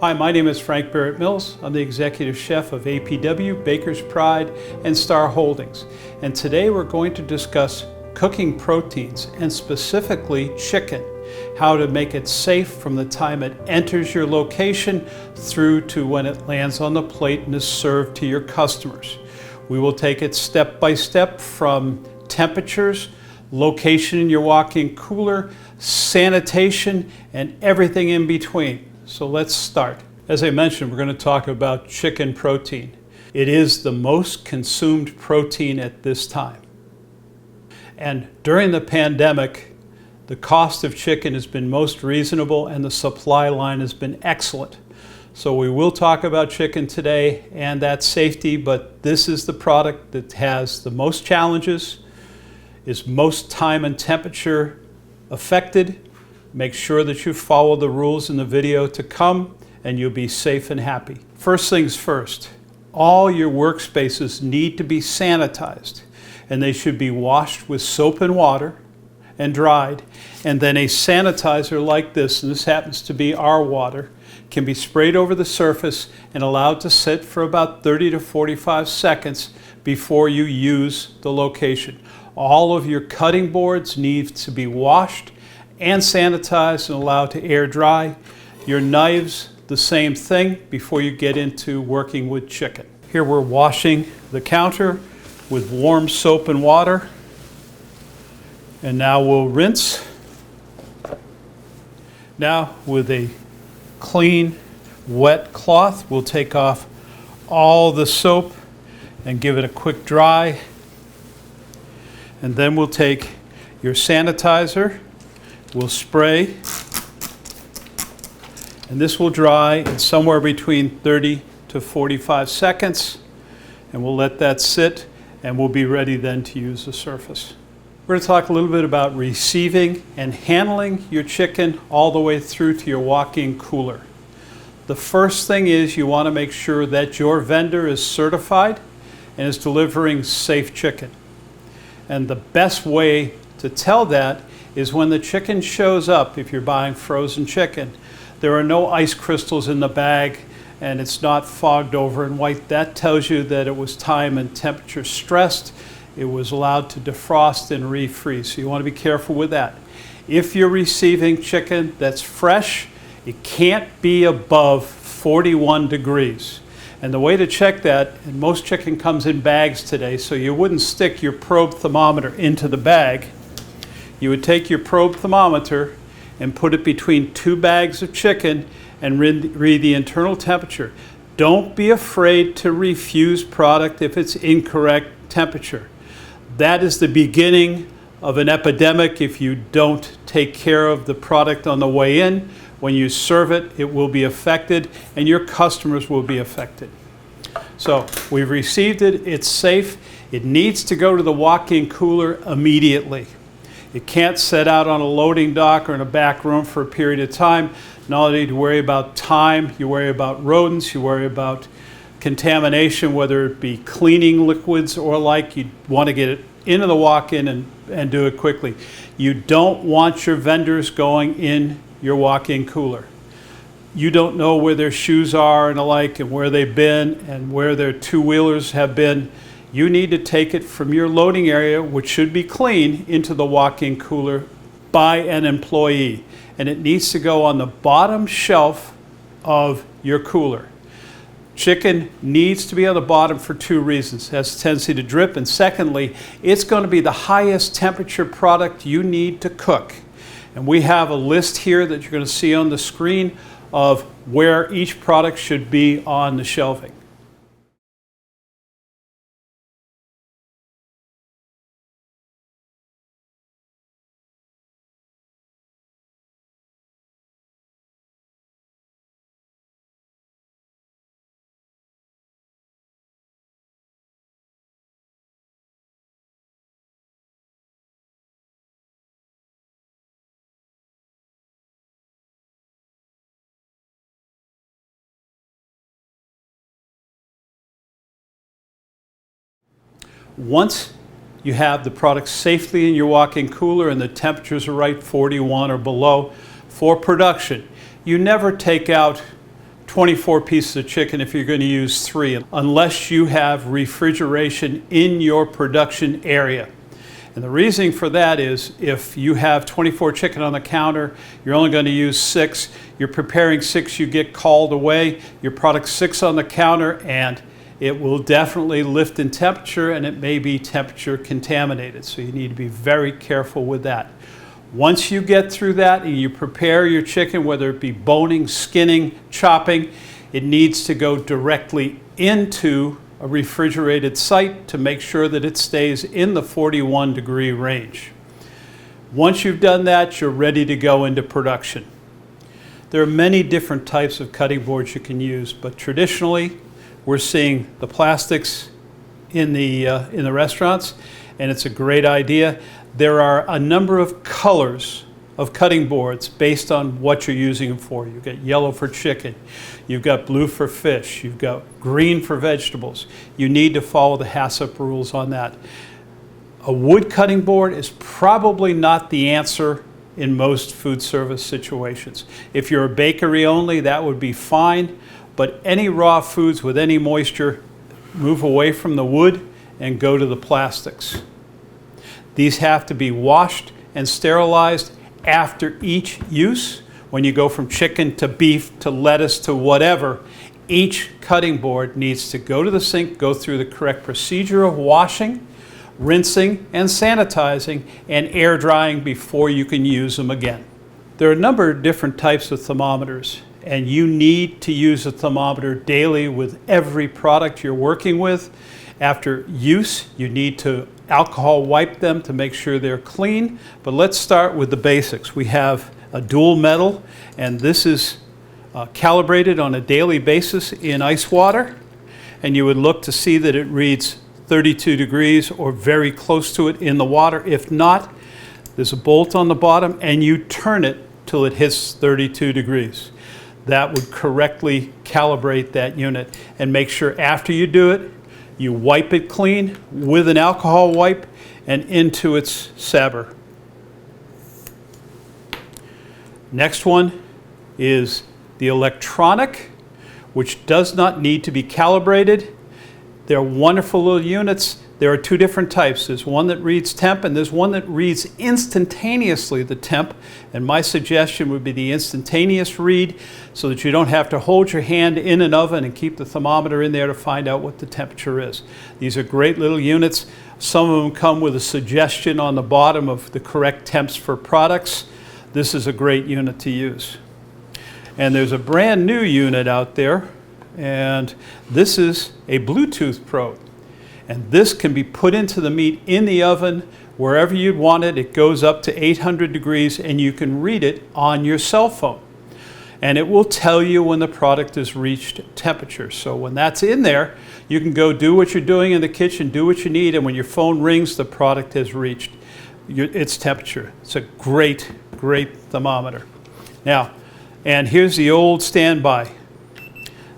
Hi, my name is Frank Barrett Mills. I'm the executive chef of APW, Baker's Pride, and Star Holdings. And today we're going to discuss cooking proteins, and specifically chicken, how to make it safe from the time it enters your location through to when it lands on the plate and is served to your customers. We will take it step by step from temperatures, location in your walk-in cooler, sanitation, and everything in between. So let's start. As I mentioned, we're going to talk about chicken protein. It is the most consumed protein at this time. And during the pandemic, the cost of chicken has been most reasonable and the supply line has been excellent. So we will talk about chicken today and that safety, but this is the product that has the most challenges, is most time and temperature affected. Make sure that you follow the rules in the video to come and you'll be safe and happy. First things first, all your workspaces need to be sanitized, and they should be washed with soap and water and dried. And then a sanitizer like this, and this happens to be our water, can be sprayed over the surface and allowed to sit for about 30 to 45 seconds before you use the location. All of your cutting boards need to be washed and sanitized and allowed to air dry. Your knives, the same thing before you get into working with chicken. Here we're washing the counter with warm soap and water. And now we'll rinse. Now with a clean, wet cloth, we'll take off all the soap and give it a quick dry. And then we'll take your sanitizer, we'll spray, and this will dry in somewhere between 30 to 45 seconds. And we'll let that sit and we'll be ready then to use the surface. We're going to talk a little bit about receiving and handling your chicken all the way through to your walk-in cooler. The first thing is you want to make sure that your vendor is certified and is delivering safe chicken. And the best way to tell that is when the chicken shows up. If you're buying frozen chicken, there are no ice crystals in the bag and it's not fogged over in white. That tells you that it was time and temperature stressed. It was allowed to defrost and refreeze. So you want to be careful with that. If you're receiving chicken that's fresh, it can't be above 41 degrees. And the way to check that, and most chicken comes in bags today, so you wouldn't stick your probe thermometer into the bag. You would take your probe thermometer and put it between two bags of chicken and read the internal temperature. Don't be afraid to refuse product if it's incorrect temperature. That is the beginning of an epidemic if you don't take care of the product on the way in. When you serve it, it will be affected and your customers will be affected. So we've received it, it's safe. It needs to go to the walk-in cooler immediately. It can't sit out on a loading dock or in a back room for a period of time. Not only do you worry about time, you worry about rodents, you worry about contamination, whether it be cleaning liquids or like. You want to get it into the walk-in and do it quickly. You don't want your vendors going in your walk-in cooler. You don't know where their shoes are and alike and where they've been and where their two-wheelers have been. You need to take it from your loading area, which should be clean, into the walk-in cooler by an employee. And it needs to go on the bottom shelf of your cooler. Chicken needs to be on the bottom for two reasons. It has a tendency to drip, and secondly, it's going to be the highest temperature product you need to cook. And we have a list here that you're going to see on the screen of where each product should be on the shelving. Once you have the product safely in your walk-in cooler and the temperatures are right, 41 or below, for production, you never take out 24 pieces of chicken if you're going to use 3, unless you have refrigeration in your production area. And the reasoning for that is if you have 24 chicken on the counter, you're only going to use 6. You're preparing 6, you get called away. Your product's 6 on the counter, and it will definitely lift in temperature, and it may be temperature contaminated. So you need to be very careful with that. Once you get through that and you prepare your chicken, whether it be boning, skinning, chopping, it needs to go directly into a refrigerated site to make sure that it stays in the 41-degree range. Once you've done that, you're ready to go into production. There are many different types of cutting boards you can use, but traditionally we're seeing the plastics in the restaurants, and it's a great idea. There are a number of colors of cutting boards based on what you're using them for. You've got yellow for chicken, you've got blue for fish, you've got green for vegetables. You need to follow the HACCP rules on that. A wood cutting board is probably not the answer in most food service situations. If you're a bakery only, that would be fine, but any raw foods with any moisture, move away from the wood and go to the plastics. These have to be washed and sterilized after each use. When you go from chicken to beef to lettuce to whatever, each cutting board needs to go to the sink, go through the correct procedure of washing, rinsing and sanitizing, and air drying before you can use them again. There are a number of different types of thermometers, and you need to use a thermometer daily with every product you're working with. After use, you need to alcohol wipe them to make sure they're clean. But let's start with the basics. We have a dual metal, and this is calibrated on a daily basis in ice water. And you would look to see that it reads 32 degrees or very close to it in the water. If not, there's a bolt on the bottom, and you turn it till it hits 32 degrees. That would correctly calibrate that unit. And make sure after you do it, you wipe it clean with an alcohol wipe and into its sabber. Next one is the electronic, which does not need to be calibrated. They're wonderful little units. There are 2 different types. There's one that reads temp, and there's one that reads instantaneously the temp. And my suggestion would be the instantaneous read, so that you don't have to hold your hand in an oven and keep the thermometer in there to find out what the temperature is. These are great little units. Some of them come with a suggestion on the bottom of the correct temps for products. This is a great unit to use. And there's a brand new unit out there, and this is a Bluetooth probe. And this can be put into the meat in the oven wherever you'd want it. It goes up to 800 degrees, and you can read it on your cell phone. And it will tell you when the product has reached temperature. So when that's in there, you can go do what you're doing in the kitchen, do what you need, and when your phone rings, the product has reached its temperature. It's a great, great thermometer. Now, and here's the old standby.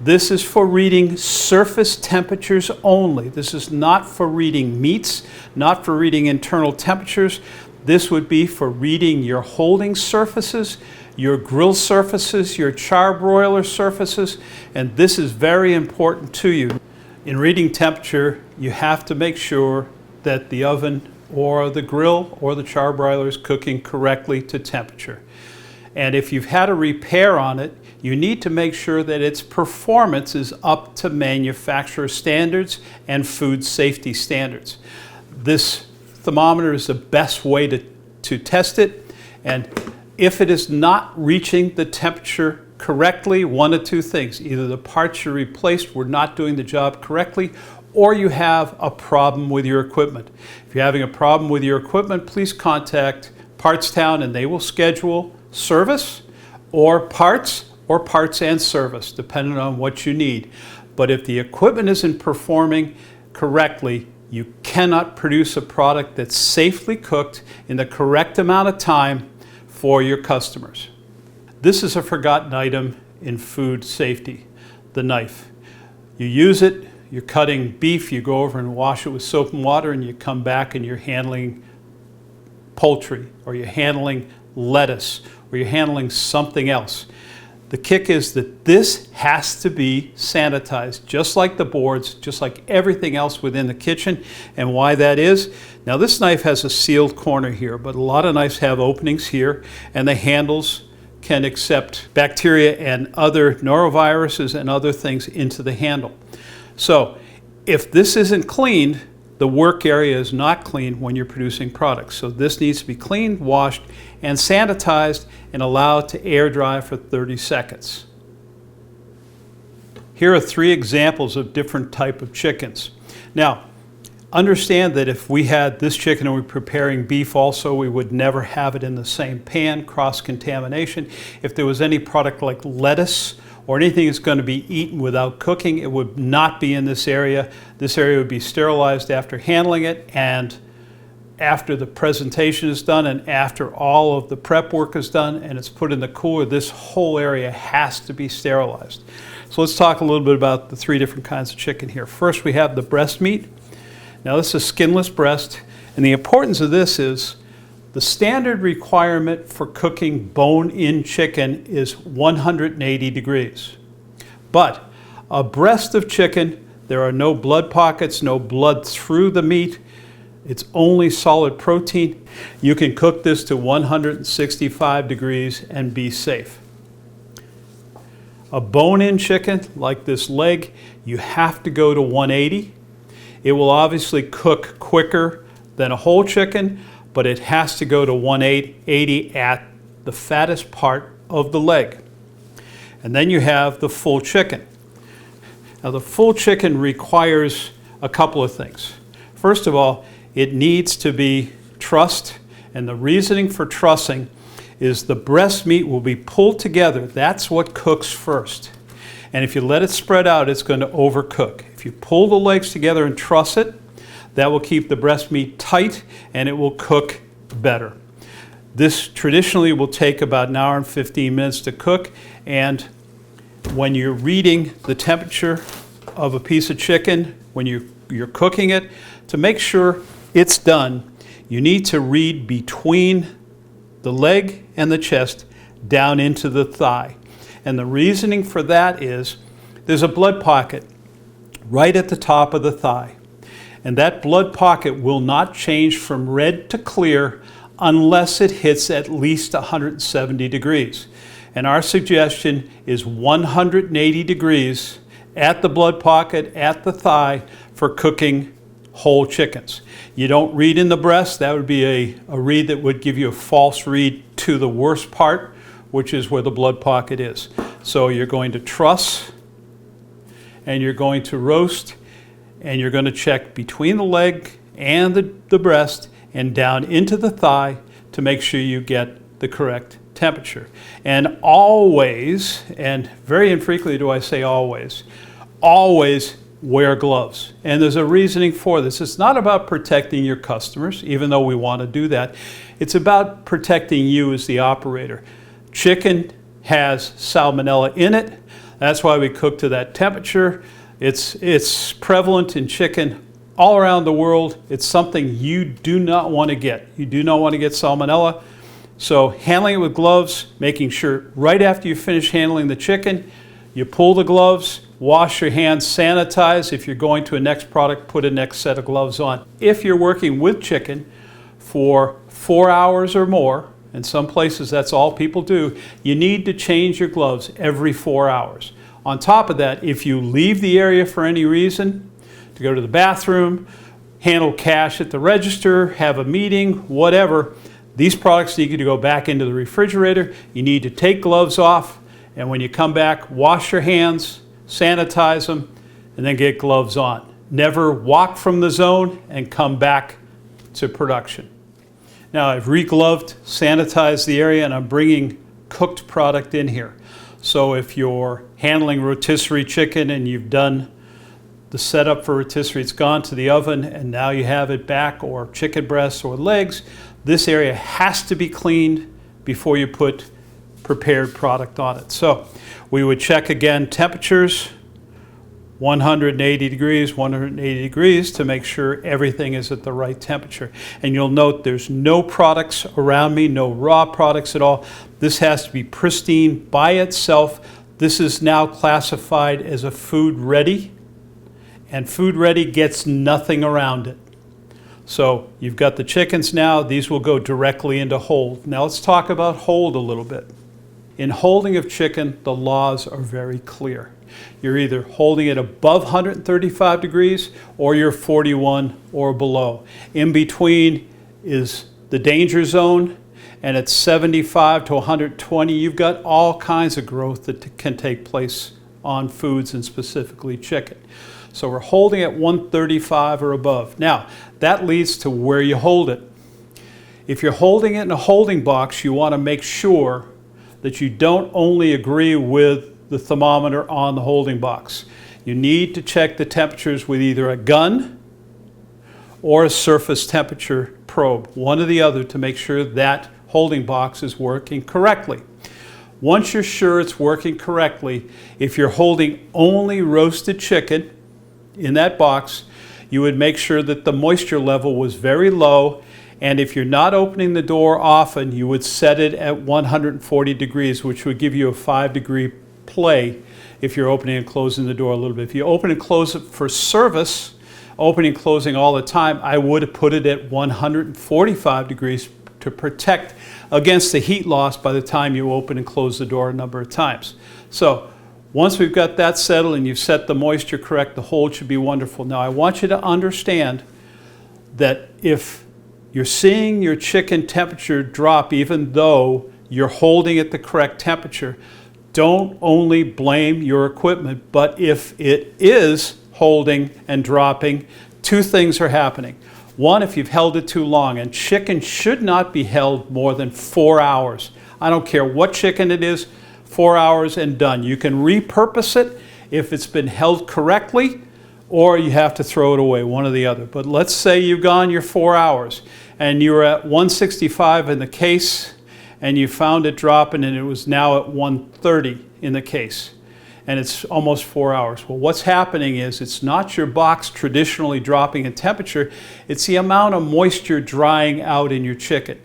This is for reading surface temperatures only. This is not for reading meats, not for reading internal temperatures. This would be for reading your holding surfaces, your grill surfaces, your charbroiler surfaces, and this is very important to you. In reading temperature, you have to make sure that the oven or the grill or the charbroiler is cooking correctly to temperature. And if you've had a repair on it, you need to make sure that its performance is up to manufacturer standards and food safety standards. This thermometer is the best way to test it, and if it is not reaching the temperature correctly, one of 2 things. Either the parts you replaced were not doing the job correctly, or you have a problem with your equipment. If you're having a problem with your equipment, please contact Partstown, and they will schedule service or parts and service, depending on what you need. But if the equipment isn't performing correctly, you cannot produce a product that's safely cooked in the correct amount of time for your customers. This is a forgotten item in food safety, the knife. You use it, you're cutting beef, you go over and wash it with soap and water, and you come back and you're handling poultry, or you're handling lettuce, or you're handling something else. The kick is that this has to be sanitized, just like the boards, just like everything else within the kitchen. And why that is, now this knife has a sealed corner here, but a lot of knives have openings here, and the handles can accept bacteria and other noroviruses and other things into the handle. So if this isn't cleaned, the work area is not clean when you're producing products. So this needs to be cleaned, washed, and sanitized and allowed to air dry for 30 seconds. Here are 3 examples of different type of chickens. Now, understand that if we had this chicken and we're preparing beef also, we would never have it in the same pan, cross-contamination. If there was any product like lettuce or anything that's going to be eaten without cooking, it would not be in this area. This area would be sterilized after handling it, and after the presentation is done and after all of the prep work is done and it's put in the cooler, this whole area has to be sterilized. So let's talk a little bit about the 3 different kinds of chicken here. First, we have the breast meat. Now this is skinless breast, and the importance of this is the standard requirement for cooking bone-in chicken is 180 degrees. But a breast of chicken, there are no blood pockets, no blood through the meat. It's only solid protein. You can cook this to 165 degrees and be safe. A bone-in chicken, like this leg, you have to go to 180. It will obviously cook quicker than a whole chicken, but it has to go to 180 at the fattest part of the leg. And then you have the full chicken. Now the full chicken requires a couple of things. First of all, it needs to be trussed, and the reasoning for trussing is the breast meat will be pulled together. That's what cooks first. And if you let it spread out, it's going to overcook. If you pull the legs together and truss it, that will keep the breast meat tight and it will cook better. This traditionally will take about 1 hour and 15 minutes to cook, and when you're reading the temperature of a piece of chicken, when you're cooking it, to make sure it's done, you need to read between the leg and the chest down into the thigh. And the reasoning for that is there's a blood pocket right at the top of the thigh. And that blood pocket will not change from red to clear unless it hits at least 170 degrees. And our suggestion is 180 degrees at the blood pocket, at the thigh, for cooking whole chickens. You don't read in the breast. That would be a read that would give you a false read to the worst part, which is where the blood pocket is. So you're going to truss, and you're going to roast, and you're going to check between the leg and the breast and down into the thigh to make sure you get the correct temperature. And always, and very infrequently do I say always wear gloves. And there's a reasoning for this. It's not about protecting your customers, even though we want to do that. It's about protecting you as the operator. Chicken has salmonella in it. That's why we cook to that temperature. It's prevalent in chicken all around the world. It's something you do not want to get. You do not want to get salmonella. So handling it with gloves, making sure right after you finish handling the chicken, you pull the gloves, wash your hands, sanitize. If you're going to a next product, put a next set of gloves on. If you're working with chicken for 4 hours or more, in some places that's all people do, you need to change your gloves every 4 hours. On top of that, if you leave the area for any reason, to go to the bathroom, handle cash at the register, have a meeting, whatever, these products need to go back into the refrigerator. You need to take gloves off, and when you come back, wash your hands, sanitize them, and then get gloves on. Never walk from the zone and come back to production. Now I've re-gloved, sanitized the area, and I'm bringing cooked product in here. So if you're handling rotisserie chicken and you've done the setup for rotisserie, it's gone to the oven and now you have it back, or chicken breasts or legs, this area has to be cleaned before you put prepared product on it. So we would check again temperatures, 180 degrees, 180 degrees to make sure everything is at the right temperature. And you'll note there's no products around me, no raw products at all. This has to be pristine by itself. This is now classified as a food ready, and food ready gets nothing around it. So you've got the chickens now. These will go directly into hold. Now let's talk about hold a little bit. In holding of chicken, the laws are very clear. You're either holding it above 135 degrees or you're 41 or below. In between is the danger zone, and at 75 to 120, you've got all kinds of growth that can take place on foods and specifically chicken. So we're holding at 135 or above. Now, that leads to where you hold it. If you're holding it in a holding box, you want to make sure that you don't only agree with the thermometer on the holding box. You need to check the temperatures with either a gun or a surface temperature probe, one or the other, to make sure that holding box is working correctly. Once you're sure it's working correctly, if you're holding only roasted chicken in that box, you would make sure that the moisture level was very low, and if you're not opening the door often, you would set it at 140 degrees, which would give you a 5-degree play if you're opening and closing the door a little bit. If you open and close it for service, opening and closing all the time, I would have put it at 145 degrees to protect against the heat loss by the time you open and close the door a number of times. So once we've got that settled and you've set the moisture correct, the hold should be wonderful. Now I want you to understand that if you're seeing your chicken temperature drop even though you're holding at the correct temperature, don't only blame your equipment, but if it is holding and dropping, two things are happening. One, if you've held it too long, and chicken should not be held more than 4 hours. I don't care what chicken it is, 4 hours and done. You can repurpose it if it's been held correctly, or you have to throw it away, one or the other. But let's say you've gone your 4 hours and you were at 165 in the case and you found it dropping and it was now at 130 in the case, and it's almost 4 hours. Well, what's happening is it's not your box traditionally dropping in temperature, it's the amount of moisture drying out in your chicken.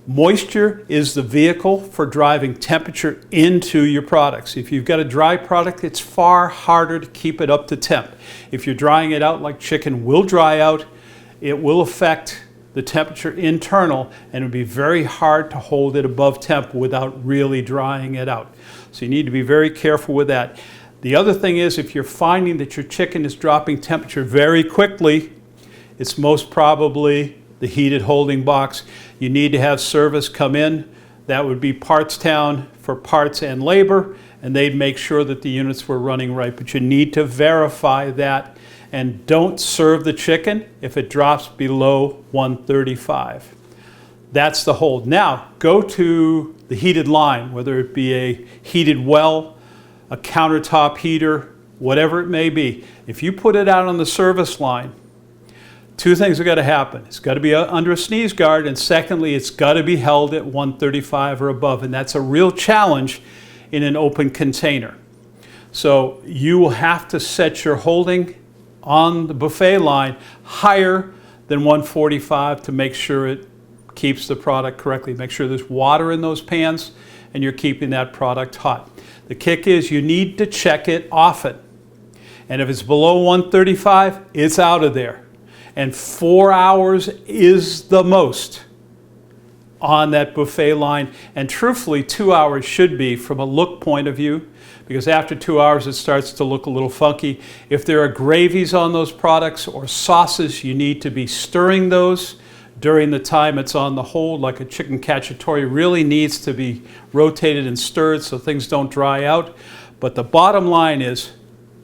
Moisture is the vehicle for driving temperature into your products. If you've got a dry product, it's far harder to keep it up to temp. If you're drying it out like chicken will dry out, it will affect the temperature internal, and it would be very hard to hold it above temp without really drying it out. So you need to be very careful with that. The other thing is, if you're finding that your chicken is dropping temperature very quickly, it's most probably the heated holding box. You need to have service come in. That would be Partstown for parts and labor, and they'd make sure that the units were running right. But you need to verify that, and don't serve the chicken if it drops below 135. That's the hold. Now, go to the heated line, whether it be a heated well, a countertop heater, whatever it may be. If you put it out on the service line, two things have got to happen. It's got to be under a sneeze guard, and secondly, it's got to be held at 135 or above, and that's a real challenge in an open container. So you will have to set your holding on the buffet line higher than 145 to make sure it keeps the product correctly. Make sure there's water in those pans and you're keeping that product hot. The kick is you need to check it often. And if it's below 135, it's out of there. And 4 hours is the most on that buffet line. And truthfully, 2 hours should be from a look point of view, because after 2 hours it starts to look a little funky. If there are gravies on those products or sauces, you need to be stirring those during the time it's on the hold, like a chicken cacciatore really needs to be rotated and stirred so things don't dry out. But the bottom line is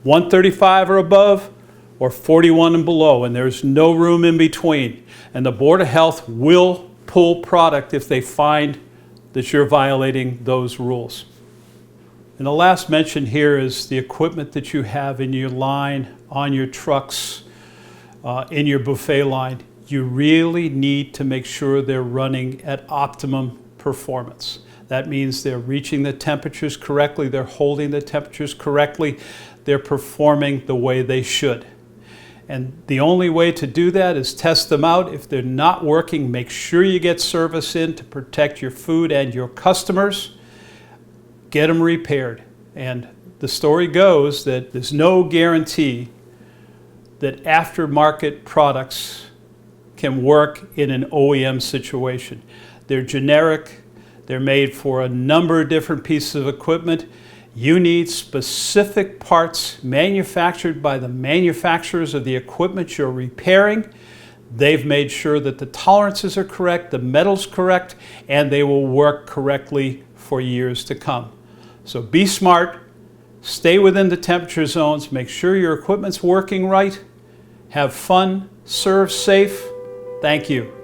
135 or above or 41 and below, and there's no room in between. And the Board of Health will pull product if they find that you're violating those rules. And the last mention here is the equipment that you have in your line, on your trucks, in your buffet line. You really need to make sure they're running at optimum performance. That means they're reaching the temperatures correctly, they're holding the temperatures correctly, they're performing the way they should. And the only way to do that is test them out. If they're not working, make sure you get service in to protect your food and your customers. Get them repaired. And the story goes that there's no guarantee that aftermarket products can work in an OEM situation. They're generic. They're made for a number of different pieces of equipment. You need specific parts manufactured by the manufacturers of the equipment you're repairing. They've made sure that the tolerances are correct, the metal's correct, and they will work correctly for years to come. So be smart, stay within the temperature zones, make sure your equipment's working right, have fun, serve safe. Thank you.